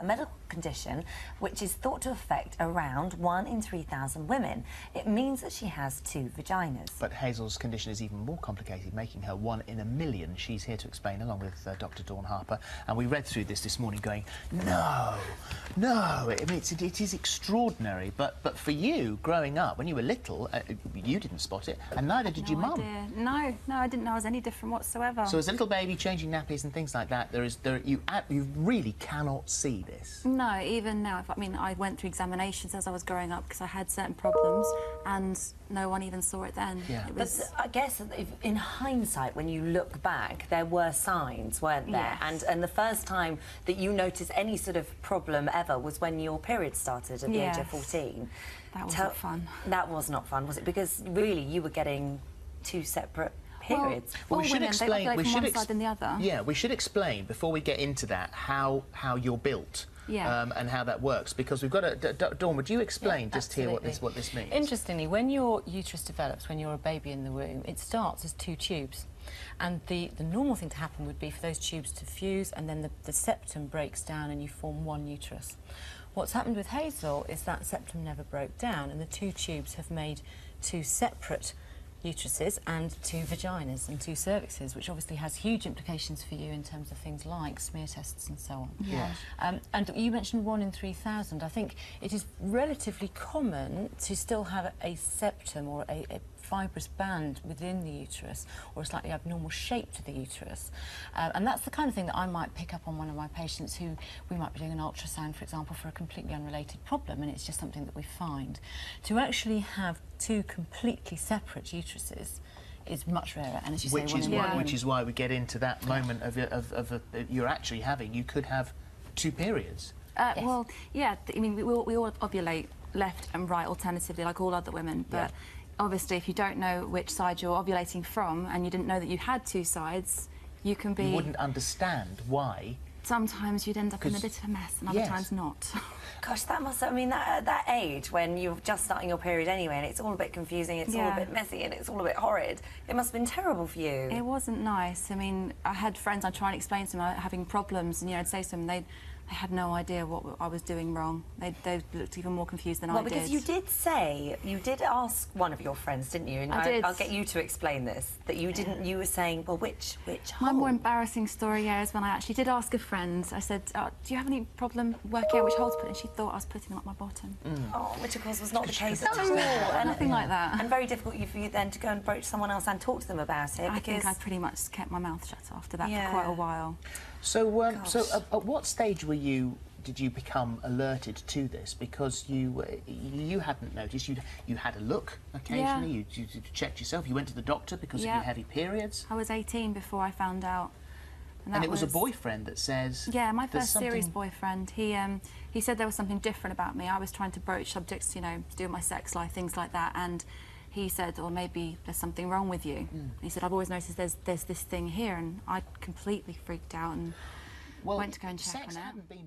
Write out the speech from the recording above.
a medical condition which is thought to affect around 1 in 3,000 women. It means that she has 2 vaginas. But Hazel's condition is even more complicated, making her 1 in a million. She's here to explain, along with Dr. Dawn Harper. And we read through this morning going, no, no. I mean, it is extraordinary. But for you, growing up, when you were little, you didn't spot it, and neither did your mum. No, I didn't know I was any different whatsoever. So as a little baby, changing nappies and things like that, you really cannot see this. No, even now. I mean, I went through examinations as I was growing up because I had certain problems, and no one even saw it then. Yeah. But I guess in hindsight, when you look back, there were signs, weren't there? Yes. And the first time that you noticed any sort of problem ever was when your period started at the age of 14. That was not fun. That was not fun, was it? Because really, you were getting 2 separate periods. Well, we should explain. We should explain the other. Yeah, we should explain before we get into that how you're built. Yeah. And how that works, because we've got to... Dawn, would you explain just here what this means? Interestingly, when your uterus develops, when you're a baby in the womb, it starts as 2 tubes. And the normal thing to happen would be for those tubes to fuse, and then the septum breaks down and you form 1 uterus. What's happened with Hazel is that septum never broke down, and the 2 tubes have made 2 separate uteruses and 2 vaginas and 2 cervixes, which obviously has huge implications for you in terms of things like smear tests and so on. Yeah. And you mentioned 1 in 3,000. I think it is relatively common to still have a septum or a fibrous band within the uterus, or a slightly abnormal shape to the uterus. And that's the kind of thing that I might pick up on one of my patients who we might be doing an ultrasound, for example, for a completely unrelated problem, and it's just something that we find. To actually have 2 completely separate uteruses is much rarer, and as you say, which is why we get into that moment of you're actually having, you could have 2 periods. Yes. Well, yeah, I mean, we all ovulate left and right alternatively, like all other women, but obviously if you don't know which side you're ovulating from and you didn't know that you had 2 sides, you can be... You wouldn't understand why. Sometimes you'd end up in a bit of a mess, and other times not. Gosh, that must... I mean, at that age, when you're just starting your period anyway, and it's all a bit confusing, it's all a bit messy, and it's all a bit horrid, it must have been terrible for you. It wasn't nice. I mean, I had friends, I'd try and explain to them having problems, and, you know, I'd say to them, they had no idea what I was doing wrong. They looked even more confused than I did. Well, because you did ask one of your friends, didn't you? And I did. I'll get you to explain this, that you didn't... You were saying, well, which hole? My more embarrassing story, is when I actually did ask a friend. I said, do you have any problem working out which hole to put in? She thought I was putting them up my bottom. Oh, which of course was not the case at all. Nothing like that. And very difficult for you then to go and approach someone else and talk to them about it. I think I pretty much kept my mouth shut after that for quite a while. So, at what stage did you become alerted to this? Because you hadn't noticed. You had a look occasionally. You checked yourself. You went to the doctor because of your heavy periods. I was 18 before I found out. And it was a boyfriend that says... Yeah, my first serious boyfriend. He said there was something different about me. I was trying to broach subjects, you know, to do with my sex life, things like that, and he said, well, maybe there's something wrong with you. He said, I've always noticed there's this thing here, and I completely freaked out and went to go and check on it. Sex hadn't been